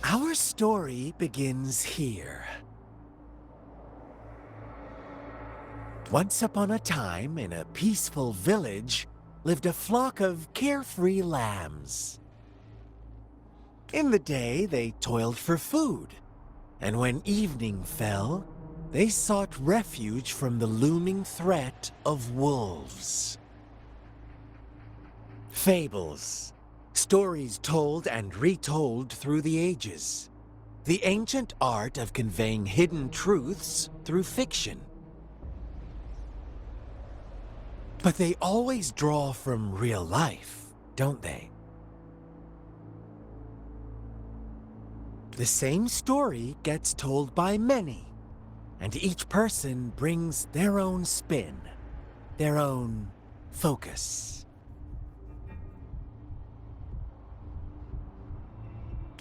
Our story begins here. Once upon a time, in a peaceful village, lived a flock of carefree lambs. In the day, they toiled for food, and when evening fell, they sought refuge from the looming threat of wolves. Fables, stories told and retold through the ages. The ancient art of conveying hidden truths through fiction. But they always draw from real life, don't they? The same story gets told by many, and each person brings their own spin, their own focus.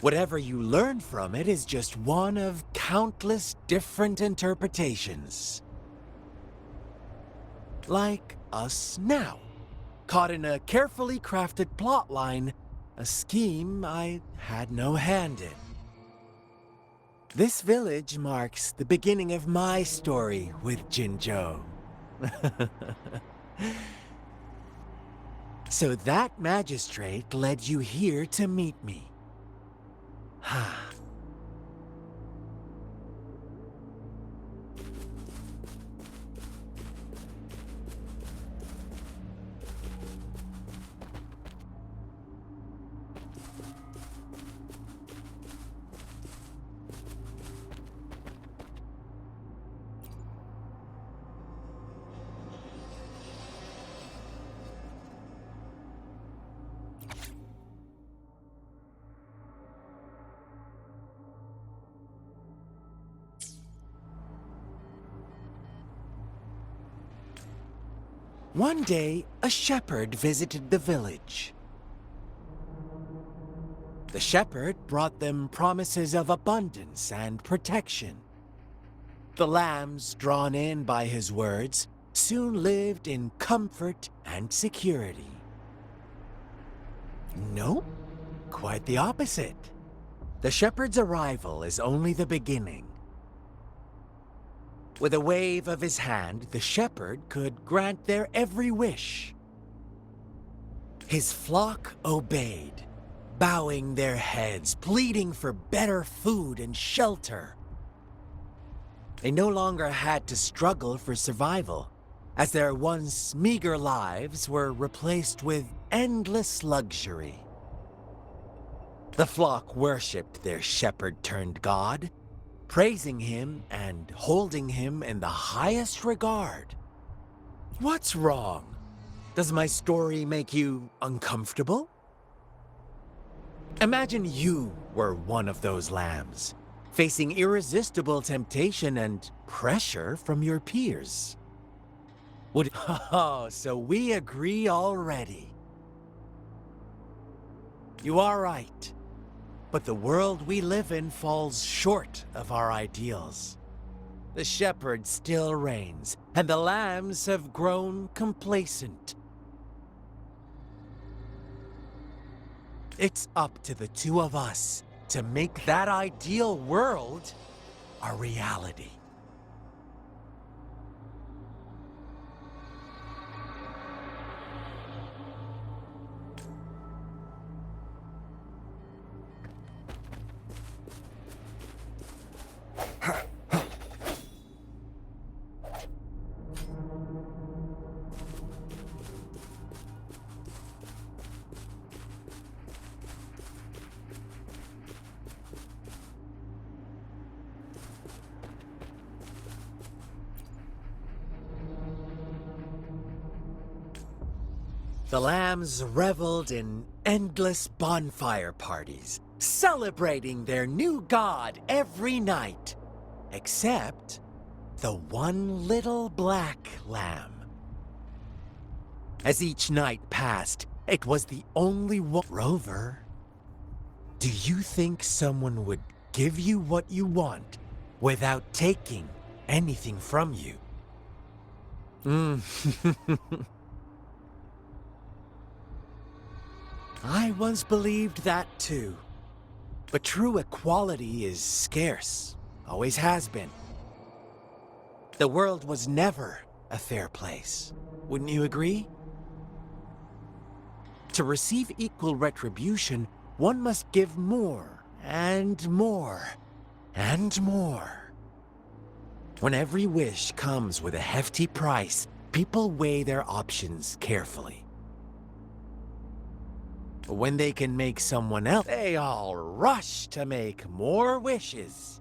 Whatever you learn from it is just one of countless different interpretations. Like us now, caught in a carefully crafted plotline, a scheme I had no hand in. This village marks the beginning of my story with Jinzhou. So that magistrate led you here to meet me. One day, a shepherd visited the village. The shepherd brought them promises of abundance and protection. The lambs, drawn in by his words, soon lived in comfort and security. No, quite the opposite. The shepherd's arrival is only the beginning. With a wave of his hand, the shepherd could grant their every wish. His flock obeyed, bowing their heads, pleading for better food and shelter. They no longer had to struggle for survival, as their once meager lives were replaced with endless luxury. The flock worshipped their shepherd-turned-god, praising him and holding him in the highest regard. What's wrong? Does my story make you uncomfortable? Imagine you were one of those lambs, facing irresistible temptation and pressure from your peers. Oh, so we agree already. You are right. But the world we live in falls short of our ideals. The shepherd still reigns, and the lambs have grown complacent. It's up to the two of us to make that ideal world a reality. The lambs reveled in endless bonfire parties, celebrating their new god every night, except the one little black lamb. As each night passed, it was the only one. Rover, do you think someone would give you what you want without taking anything from you? I once believed that too. But true equality is scarce, always has been. The world was never a fair place. Wouldn't you agree? To receive equal retribution, one must give more and more and more. When every wish comes with a hefty price, people weigh their options carefully. But when they can make someone else, they all rush to make more wishes.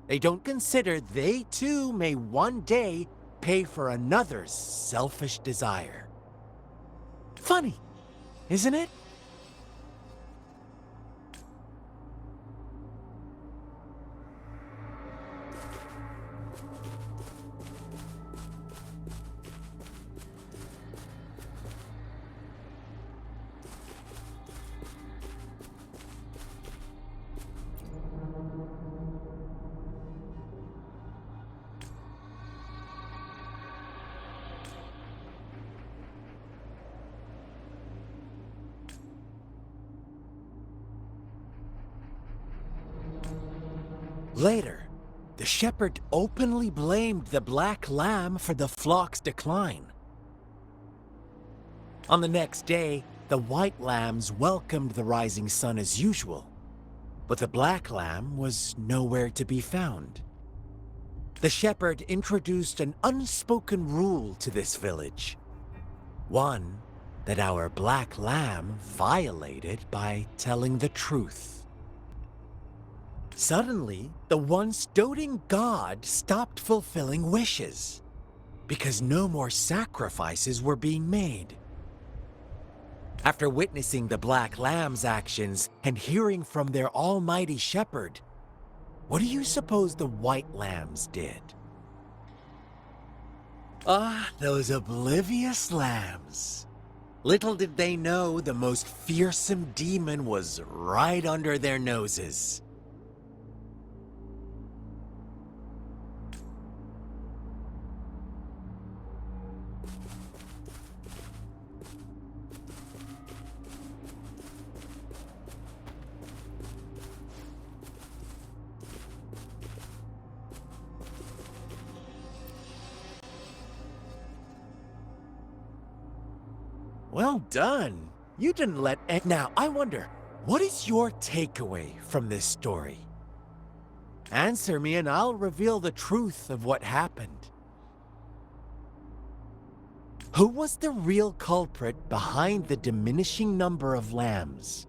They don't consider they too may one day pay for another's selfish desire. Funny, isn't it? Later, the shepherd openly blamed the black lamb for the flock's decline. On the next day, the white lambs welcomed the rising sun as usual, but the black lamb was nowhere to be found. The shepherd introduced an unspoken rule to this village, one that our black lamb violated by telling the truth. Suddenly, the once doting god stopped fulfilling wishes, because no more sacrifices were being made. After witnessing the black lamb's actions and hearing from their almighty shepherd, what do you suppose the white lambs did? Ah, those oblivious lambs. Little did they know the most fearsome demon was right under their noses. Well done. You didn't let... Now, I wonder, what is your takeaway from this story? Answer me and I'll reveal the truth of what happened. Who was the real culprit behind the diminishing number of lambs?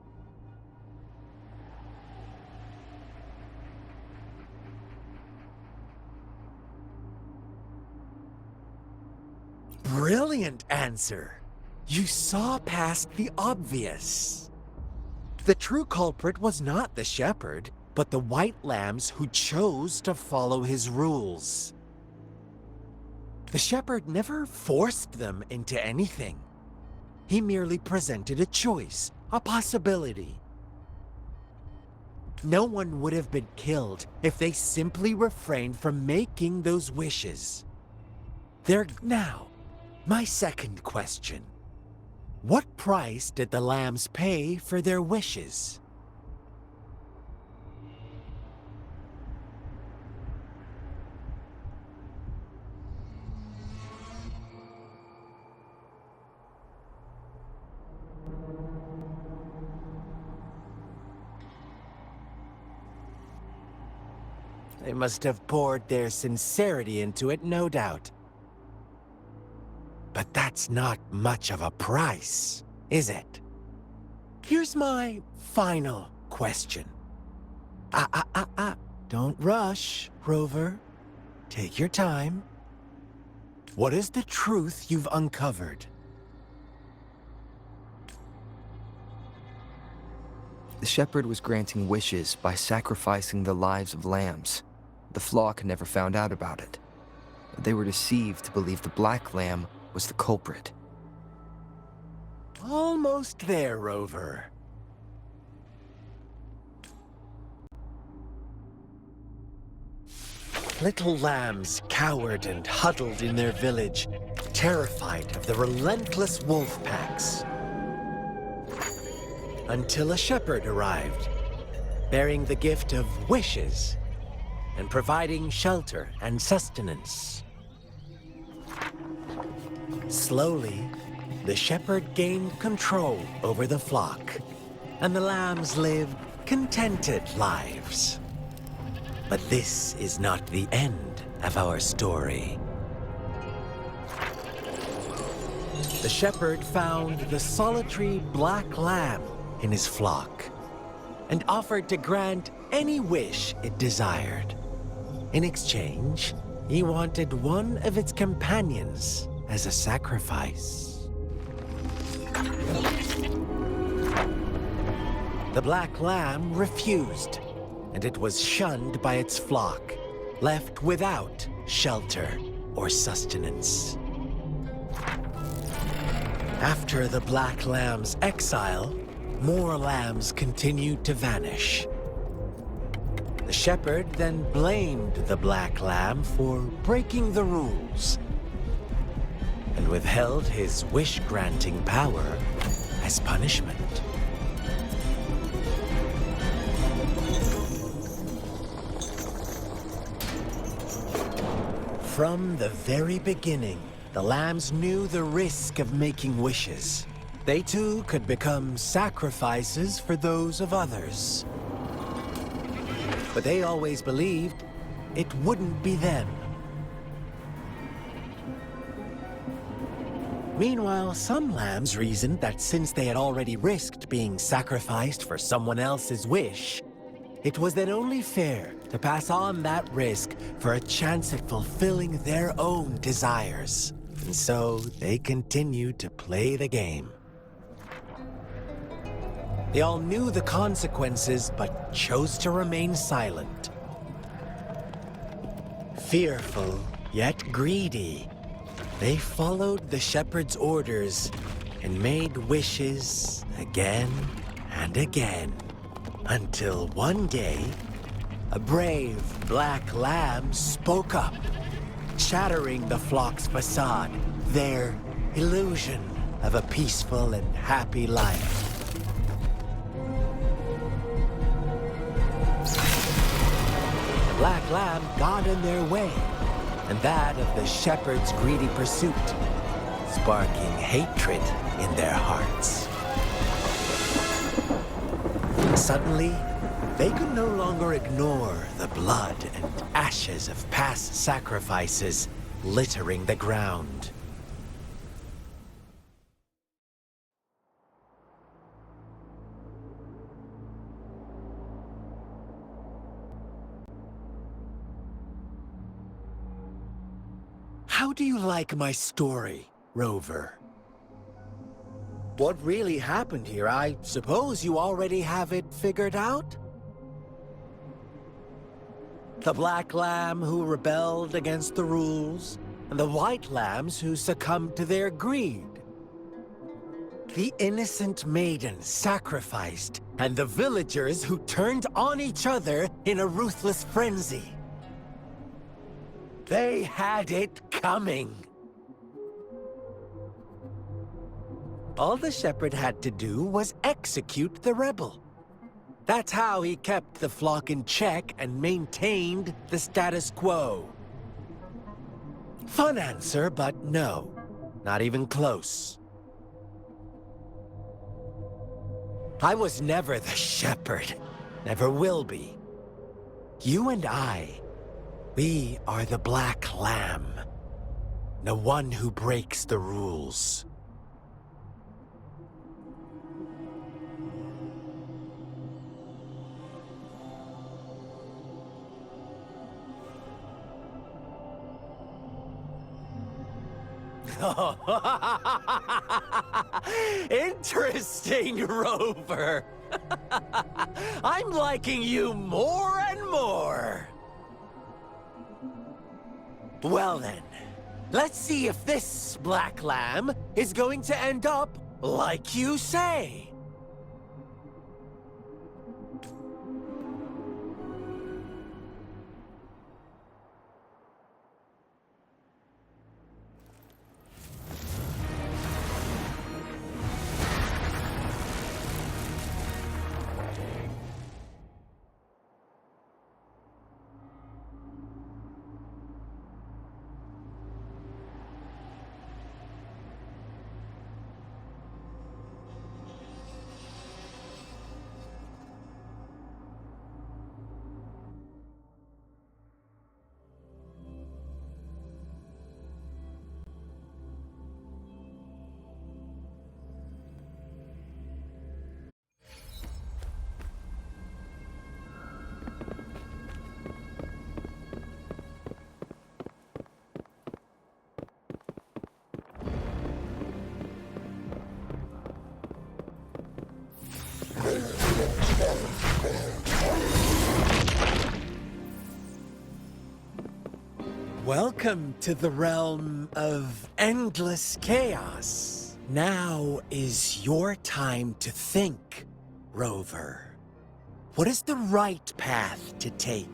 Brilliant answer. You saw past the obvious. The true culprit was not the shepherd, but the white lambs who chose to follow his rules. The shepherd never forced them into anything. He merely presented a choice, a possibility. No one would have been killed if they simply refrained from making those wishes. Now, my second question. What price did the lambs pay for their wishes? They must have poured their sincerity into it, no doubt. But that's not much of a price, is it? Here's my final question. Don't rush, Rover. Take your time. What is the truth you've uncovered? The shepherd was granting wishes by sacrificing the lives of lambs. The flock never found out about it. They were deceived to believe the black lamb was the culprit. Almost there, Rover. Little lambs cowered and huddled in their village, terrified of the relentless wolf packs. Until a shepherd arrived. bearing the gift of wishes and providing shelter and sustenance. Slowly, the shepherd gained control over the flock, and the lambs lived contented lives. But this is not the end of our story. The shepherd found the solitary black lamb in his flock and offered to grant any wish it desired. In exchange, he wanted one of its companions as a sacrifice. The black lamb refused, and it was shunned by its flock, left without shelter or sustenance. After the black lamb's exile, more lambs continued to vanish. The shepherd then blamed the black lamb for breaking the rules and withheld his wish-granting power as punishment. From the very beginning, the lambs knew the risk of making wishes. They too could become sacrifices for those of others. But they always believed it wouldn't be them. Meanwhile, some lambs reasoned that since they had already risked being sacrificed for someone else's wish, it was then only fair to pass on that risk for a chance at fulfilling their own desires. And so they continued to play the game. They all knew the consequences, but chose to remain silent. Fearful, yet greedy, they followed the shepherd's orders and made wishes again and again, until one day, a brave black lamb spoke up, shattering the flock's facade, their illusion of a peaceful and happy life. The black lamb got in their way, and that of the shepherd's greedy pursuit, sparking hatred in their hearts. Suddenly, they could no longer ignore the blood and ashes of past sacrifices littering the ground. How do you like my story, Rover? What really happened here? I suppose you already have it figured out? The black lamb who rebelled against the rules, and the white lambs who succumbed to their greed. The innocent maiden sacrificed, and the villagers who turned on each other in a ruthless frenzy. They had it coming. All the shepherd had to do was execute the rebel. That's how he kept the flock in check and maintained the status quo. Fun answer, but no, not even close. I was never the shepherd, never will be. You and I, we are the black lamb, the one who breaks the rules. Interesting, Rover. I'm liking you more and more. Well then, let's see if this black lamb is going to end up like you say. Welcome to the realm of endless chaos. Now is your time to think, Rover. What is the right path to take?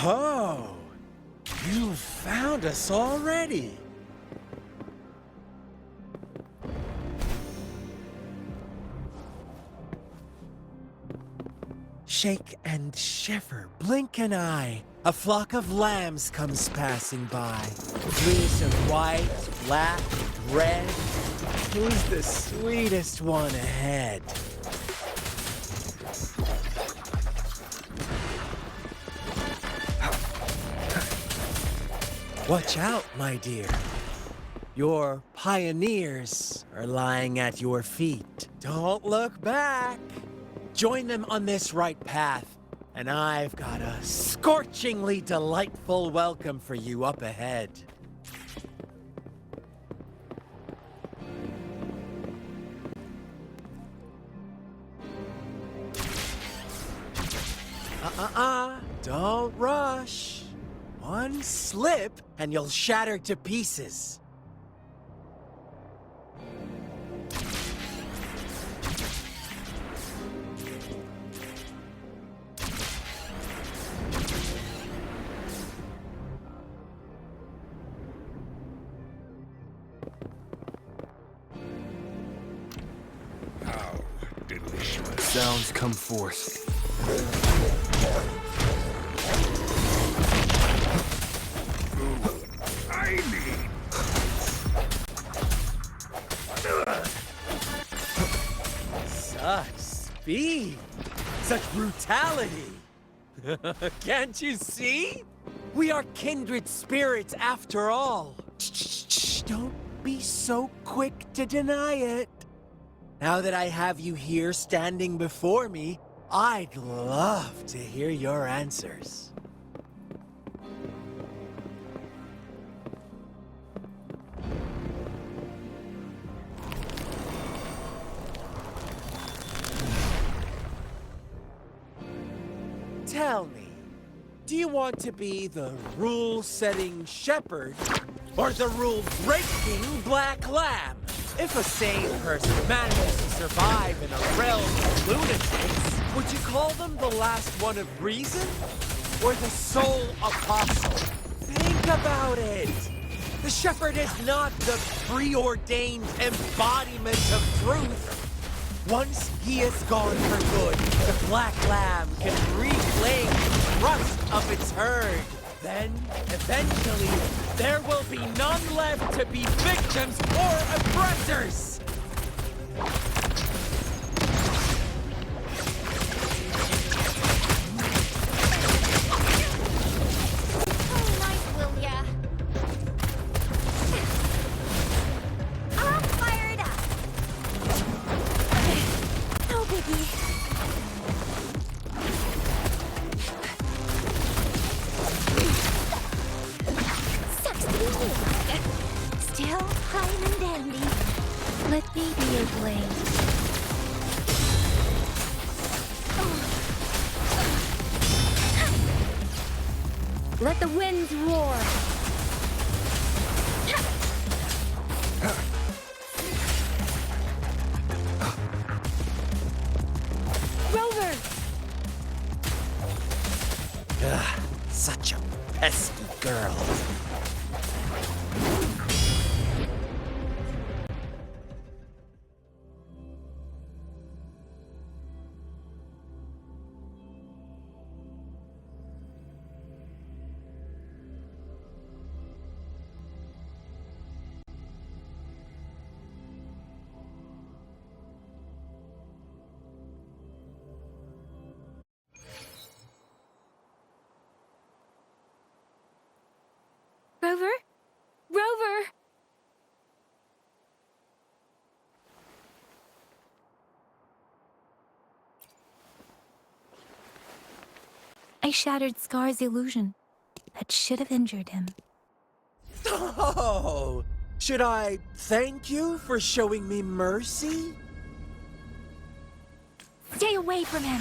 Oh, you found us already. Shake and shiver, blink an eye. A flock of lambs comes passing by. Fleece of white, black, and red. Who's the sweetest one ahead? Watch out, my dear. Your pioneers are lying at your feet. Don't look back. Join them on this right path, and I've got a scorchingly delightful welcome for you up ahead. Don't rush. One slip, and you'll shatter to pieces. How delicious. Sounds come forth. I need. Such speed! Such brutality! Can't you see? We are kindred spirits after all. Shh, don't be so quick to deny it. Now that I have you here standing before me, I'd love to hear your answers. Tell me, do you want to be the rule-setting shepherd or the rule-breaking black lamb? If a sane person manages to survive in a realm of lunatics, would you call them the last one of reason or the sole apostle? Think about it. The shepherd is not the preordained embodiment of truth. Once he is gone for good, the black lamb can reclaim the trust of its herd. Then, eventually, there will be none left to be victims or oppressors! Oh, nice, will ya? All fired up! No biggie. Sucks to be you. Still fine and dandy. Let me be your blade. Let the winds roar. Rover! Ugh, such a pesky girl. Rover, I shattered Scar's illusion. That should have injured him. Oh, should I thank you for showing me mercy? Stay away from him!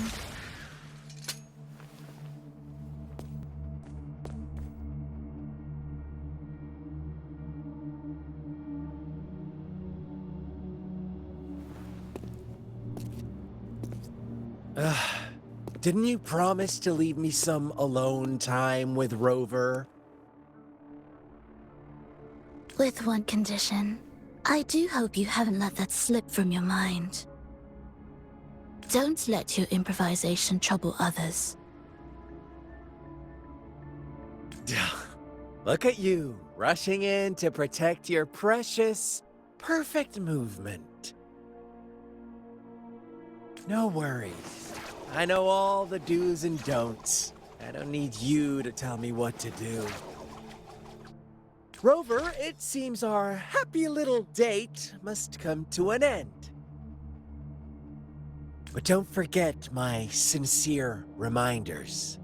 Didn't you promise to leave me some alone time with Rover? With one condition. I do hope you haven't let that slip from your mind. Don't let your improvisation trouble others. Look at you, rushing in to protect your precious, perfect movement. No worries. I know all the do's and don'ts. I don't need you to tell me what to do. Rover, it seems our happy little date must come to an end. But don't forget my sincere reminders.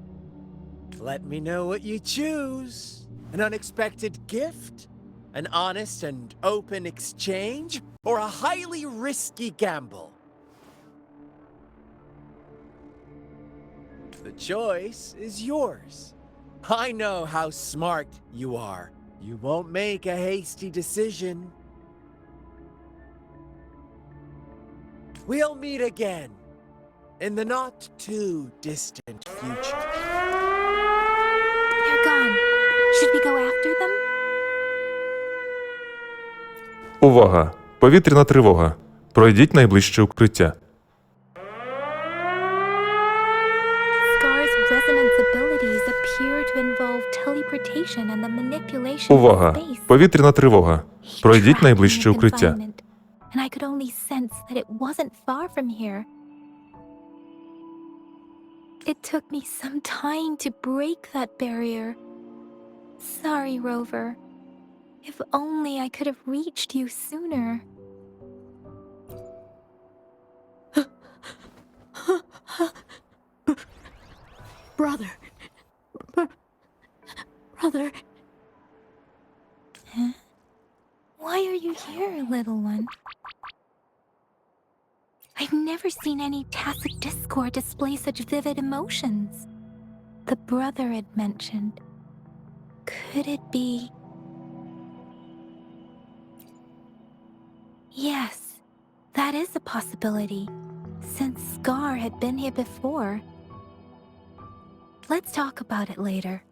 Let me know what you choose. An unexpected gift? An honest and open exchange? Or a highly risky gamble? The choice is yours. I know how smart you are. You won't make a hasty decision. We'll meet again in the not-too-distant future. They're gone. Should we go after them? Увага! Повітряна тривога. Пройдіть найближче укриття. Scar's resonance abilities appear to involve teleportation and the manipulation Увага! of space. Повітряна тривога. He Пройдіть trapped me найближче in укриття. confinement, and I could only sense that it wasn't far from here. It took me some time to break that barrier. Sorry, Rover. If only I could have reached you sooner. Brother. Brother. Huh? Why are you here, little one? I've never seen any tacit discord display such vivid emotions. The brother had mentioned. Could it be? Yes, that is a possibility, since Scar had been here before. Let's talk about it later.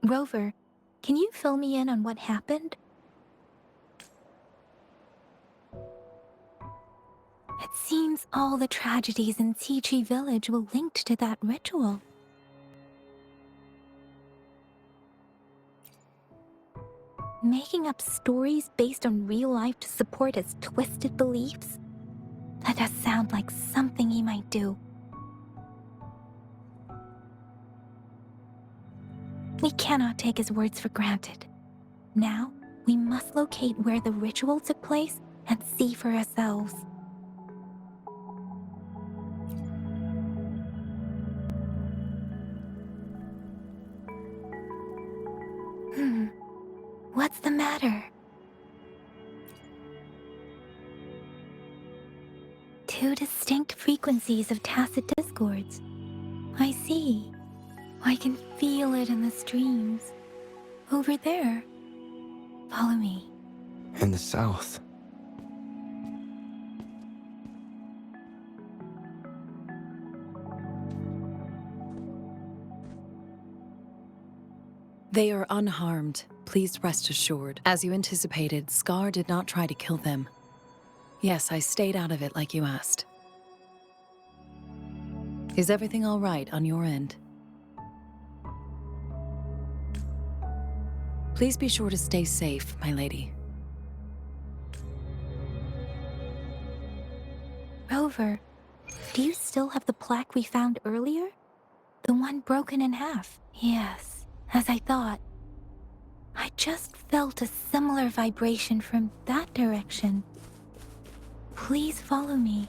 Rover, can you fill me in on what happened? It seems all the tragedies in Tea Tree Village were linked to that ritual. Making up stories based on real life to support his twisted beliefs? That does sound like something he might do. We cannot take his words for granted. Now, we must locate where the ritual took place and see for ourselves. What's the matter? Two distinct frequencies of tacit discords. I see. I can feel it in the streams. Over there. Follow me. In the south. They are unharmed. Please rest assured. As you anticipated, Scar did not try to kill them. Yes, I stayed out of it like you asked. Is everything all right on your end? Please be sure to stay safe, my lady. Rover, do you still have the plaque we found earlier? The one broken in half? Yes, as I thought. I just felt a similar vibration from that direction. Please follow me.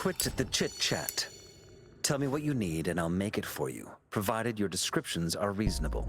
quit the chit-chat. Tell me what you need and I'll make it for you, provided your descriptions are reasonable.